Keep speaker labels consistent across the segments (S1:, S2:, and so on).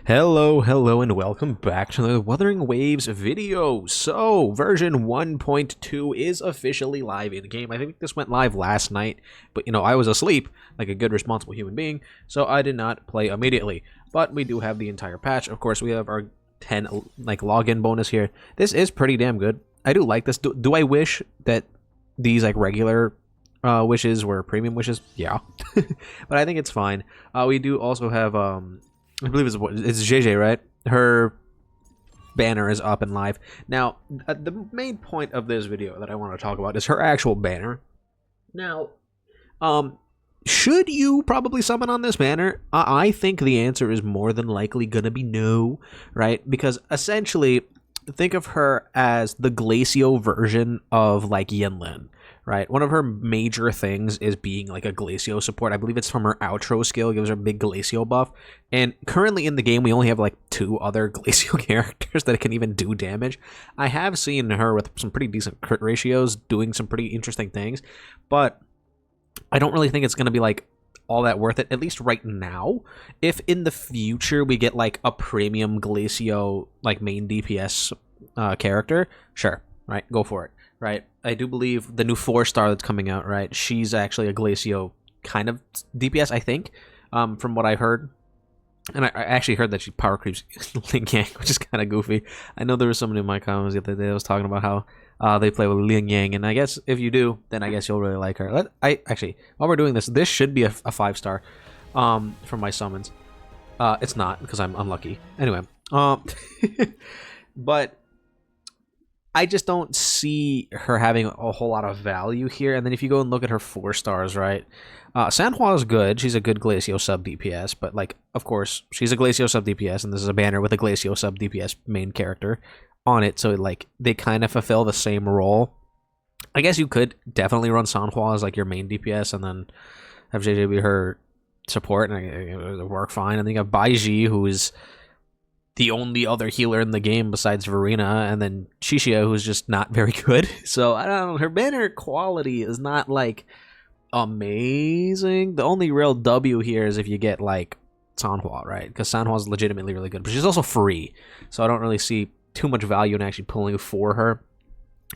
S1: Hello, and welcome back to the Wuthering Waves video. So, version 1.2 is officially live in game. I think this went live last night, but I was asleep like a good responsible human being, so I did not play immediately. But we do have the entire patch. Of course, we have our 10 login bonus here. This is pretty damn good. I do like this. Do I wish that these regular wishes were premium wishes? Yeah. But I think it's fine. We do also have I believe it's ZheZhi, right? Her banner is up and live. Now, the main point of this video that I want to talk about is her actual banner. Now, should you probably summon on this banner? I think the answer is more than likely gonna be no, right? Because essentially, think of her as the Glacio version of Yinlin, right? One of her major things is being a Glacio support. I believe it's from her outro skill, gives her a big Glacio buff. And currently in the game, we only have 2 other Glacio characters that can even do damage. I have seen her with some pretty decent crit ratios doing some pretty interesting things, but I don't really think it's going to be all that worth it, at least right now. If in the future we get a premium Glacio main DPS character, sure, right, go for it. Right, I do believe the new 4-star that's coming out, right, she's actually a Glacio kind of DPS, I think, from what I heard. And I actually heard that she power creeps Ling Yang, which is kind of goofy. I know there was someone in my comments the other day that was talking about how they play with Ling Yang, and I guess if you do, then I guess you'll really like her. Actually, while we're doing this should be a 5-star from my summons. It's not, because I'm unlucky. Anyway, but I just don't see her having a whole lot of value here. And then if you go and look at her 4-stars, right? Sanhua is good. She's a good Glacio sub DPS, but of course, she's a Glacio sub DPS, and this is a banner with a Glacio sub DPS main character on it. So they kind of fulfill the same role. I guess you could definitely run Sanhua as your main DPS, and then have ZheZhi be her support, and it would work fine. And then you have Baiji, who is the only other healer in the game besides Verena, and then Shishia, who's just not very good. So I don't know, her banner quality is not amazing. The only real W here is if you get Sanhua, right? Because Sanhua is legitimately really good, but she's also free, so I don't really see too much value in actually pulling for her.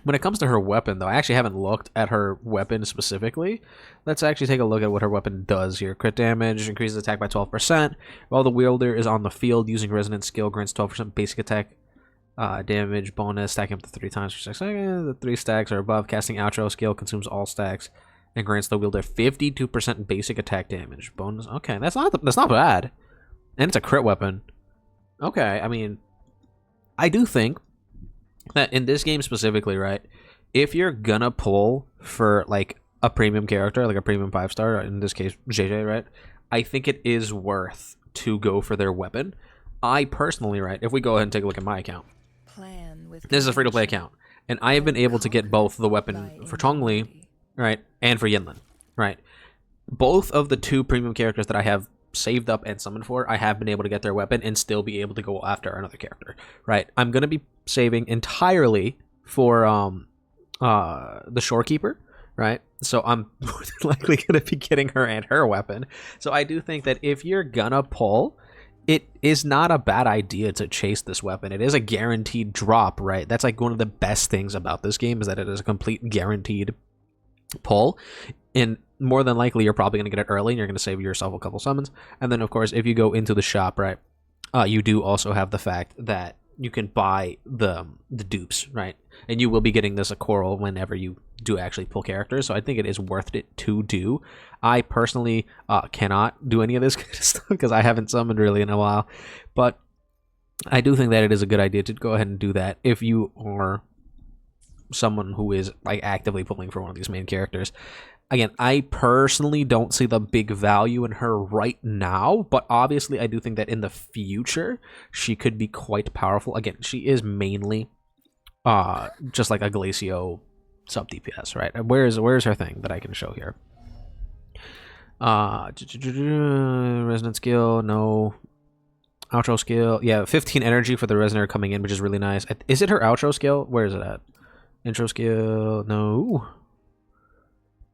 S1: When it comes to her weapon, though, I actually haven't looked at her weapon specifically. Let's actually take a look at what her weapon does here. Crit damage, increases attack by 12%. While the wielder is on the field, using resonant skill, grants 12% basic attack damage bonus, stacking up to 3 times for 6 seconds. The 3 stacks are above. Casting outro skill consumes all stacks and grants the wielder 52% basic attack damage bonus. Okay, that's not bad. And it's a crit weapon. Okay, I mean, I do think that in this game specifically, right, if you're gonna pull for a premium character, a premium 5-star, in this case ZheZhi, right, I think it is worth to go for their weapon. I personally, right, if we go ahead and take a look at my account, this is a free-to-play account, and I have been able to get both the weapon for Chongli, right, and for Yinlin, right. Both of the 2 premium characters that I have saved up and summoned for, I have been able to get their weapon and still be able to go after another character, right? I'm gonna be saving entirely for the Shorekeeper, right? So I'm more than likely gonna be getting her and her weapon. So I do think that if you're gonna pull, it is not a bad idea to chase this weapon. It is a guaranteed drop, right? That's one of the best things about this game, is that it is a complete guaranteed pull. And more than likely, you're probably going to get it early, and you're going to save yourself a couple summons. And then, of course, if you go into the shop, right, you do also have the fact that you can buy the dupes, right? And you will be getting this a coral whenever you do actually pull characters. So I think it is worth it to do. I personally cannot do any of this kind of stuff because I haven't summoned really in a while. But I do think that it is a good idea to go ahead and do that if you are someone who is actively pulling for one of these main characters. Again, I personally don't see the big value in her right now, but obviously I do think that in the future she could be quite powerful. Again, she is mainly just a Glacio sub DPS, right? Where's her thing that I can show here? Resonant skill, no. Outro skill, yeah, 15 energy for the resonator coming in, which is really nice. Is it her outro skill? Where is it at? Intro skill, no.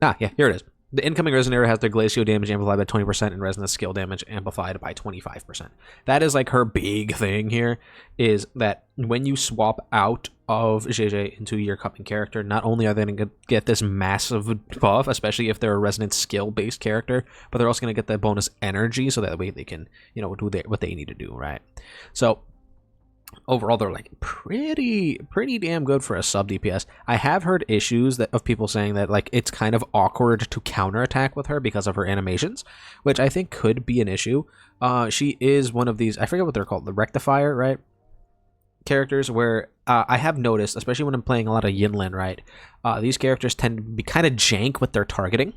S1: Ah, yeah, here it is. The incoming Resonator has their Glacio damage amplified by 20% and Resonance skill damage amplified by 25%. That is like her big thing here, is that when you swap out of ZheZhi into your coming character, not only are they going to get this massive buff, especially if they're a Resonance skill-based character, but they're also going to get that bonus energy, so that way they can, you know, do what they need to do, right? So overall, they're like pretty damn good for a sub DPS. I have heard issues of people saying that like it's kind of awkward to counterattack with her because of her animations, which I think could be an issue. She is one of these, I forget what they're called, the rectifier, right? Characters where I have noticed, especially when I'm playing a lot of Yinlin, right? These characters tend to be kind of jank with their targeting.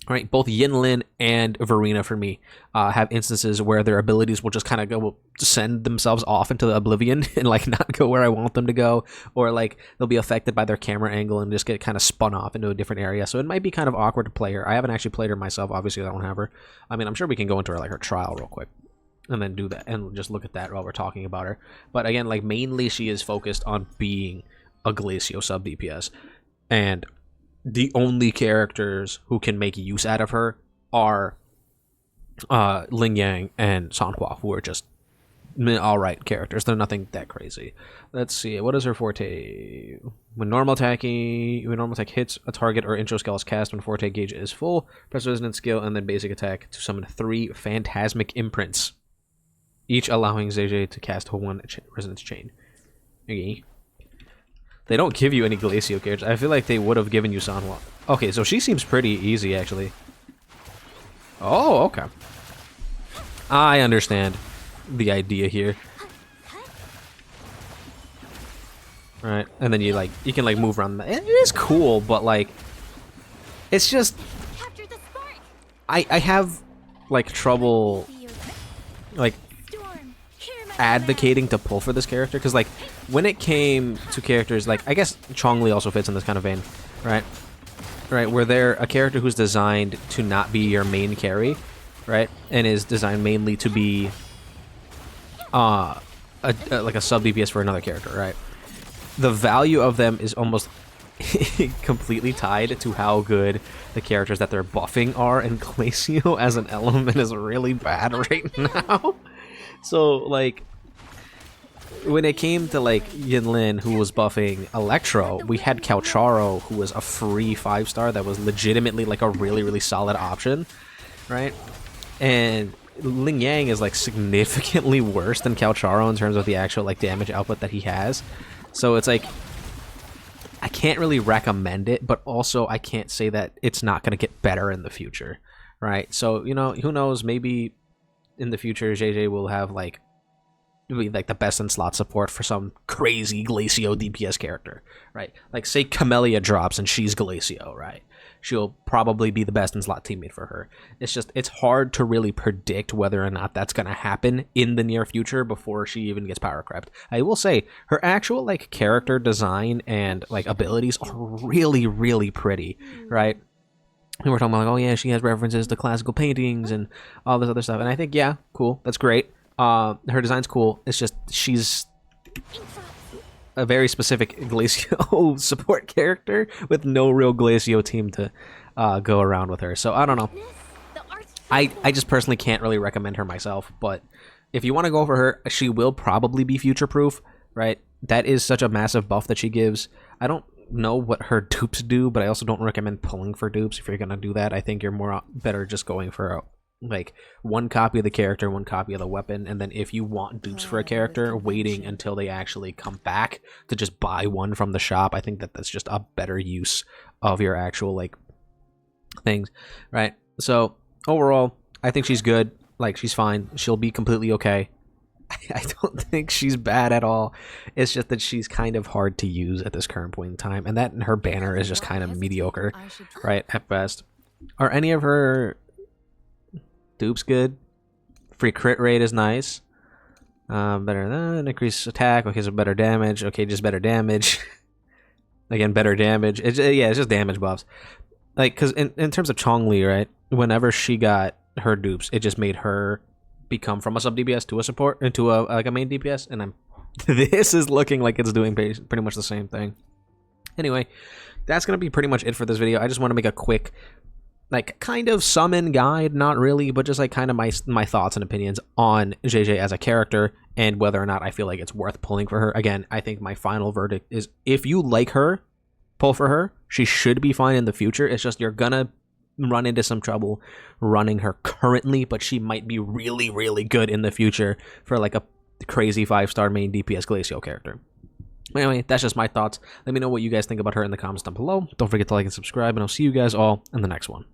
S1: Right, both Yinlin and Verena for me have instances where their abilities will just kind of go send themselves off into the oblivion and like not go where I want them to go, or like they'll be affected by their camera angle and just get kind of spun off into a different area. So it might be kind of awkward to play her. I haven't actually played her myself. Obviously, I don't have her. I mean, I'm sure we can go into her trial real quick and then do that and just look at that while we're talking about her. But again, like mainly she is focused on being a Glacio sub DPS, and the only characters who can make use out of her are Ling Yang and Sanhua, who are just alright characters. They're nothing that crazy. Let's see, what is her forte? When normal attack hits a target or intro skill is cast when forte gauge is full, press resonance skill and then basic attack to summon 3 phantasmic imprints, each allowing ZheZhi to cast 1 resonance chain. Okay. They don't give you any Glacio characters. I feel like they would have given you Sanhua. Okay, so she seems pretty easy, actually. Oh, okay. I understand the idea here. Right, and then you can move around. It is cool, but like, it's just I have like trouble like advocating to pull for this character, because like when it came to characters like, I guess Chongli also fits in this kind of vein, right, where they're a character who's designed to not be your main carry, right, and is designed mainly to be like a sub DPS for another character, right. The value of them is almost completely tied to how good the characters that they're buffing are, and Glacio as an element is really bad right now. So, like, when it came to, like, Yinlin, who was buffing Electro, we had Calcharo, who was a free 5-star that was legitimately, like, a really solid option, right? And Ling Yang is, like, significantly worse than Calcharo in terms of the actual, like, damage output that he has. So it's, like, I can't really recommend it, but also I can't say that it's not going to get better in the future, right? So, you know, who knows, maybe in the future ZheZhi will have like the best in slot support for some crazy Glacio DPS character, right? Like say Camellia drops and she's Glacio, right? She'll probably be the best in slot teammate for her. It's hard to really predict whether or not that's going to happen in the near future before she even gets power crept. I will say her actual like character design and like abilities are really pretty, right? And we're talking about like, oh yeah, she has references to classical paintings and all this other stuff. And I think, yeah, cool, that's great. Her design's cool. It's just she's a very specific Glacio support character with no real Glacio team to go around with her. So I don't know. I just personally can't really recommend her myself. But if you want to go for her, she will probably be future-proof, right? That is such a massive buff that she gives. I don't know what her dupes do, but I also don't recommend pulling for dupes. If you're gonna do that, I think you're better just going for like 1 copy of the character, 1 copy of the weapon, and then if you want dupes for a character, waiting until they actually come back to just buy 1 from the shop. I think that's just a better use of your actual like things, right? So overall, I think she's good. Like, she's fine. She'll be completely okay. I don't think she's bad at all. It's just that she's kind of hard to use at this current point in time, and that her banner is just kind of mediocre, right, at best. Are any of her dupes good? Free crit rate is nice. Better than increased attack. Okay, so better damage. Okay, just better damage. Again, better damage. It's just damage buffs. Like, because in terms of Chongli, right, whenever she got her dupes, it just made her become from a sub DPS to a support into a like a main DPS, and this is looking like it's doing pretty much the same thing. Anyway, that's gonna be pretty much it for this video. I just want to make a quick like kind of summon guide, not really, but just like kind of my thoughts and opinions on ZheZhi as a character and whether or not I feel like it's worth pulling for her. Again, I think my final verdict is if you like her, pull for her. She should be fine in the future. It's just you're gonna run into some trouble running her currently, but she might be really, really good in the future for like a crazy 5-star main DPS Glacio character. Anyway, that's just my thoughts. Let me know what you guys think about her in the comments down below. Don't forget to like and subscribe, and I'll see you guys all in the next one.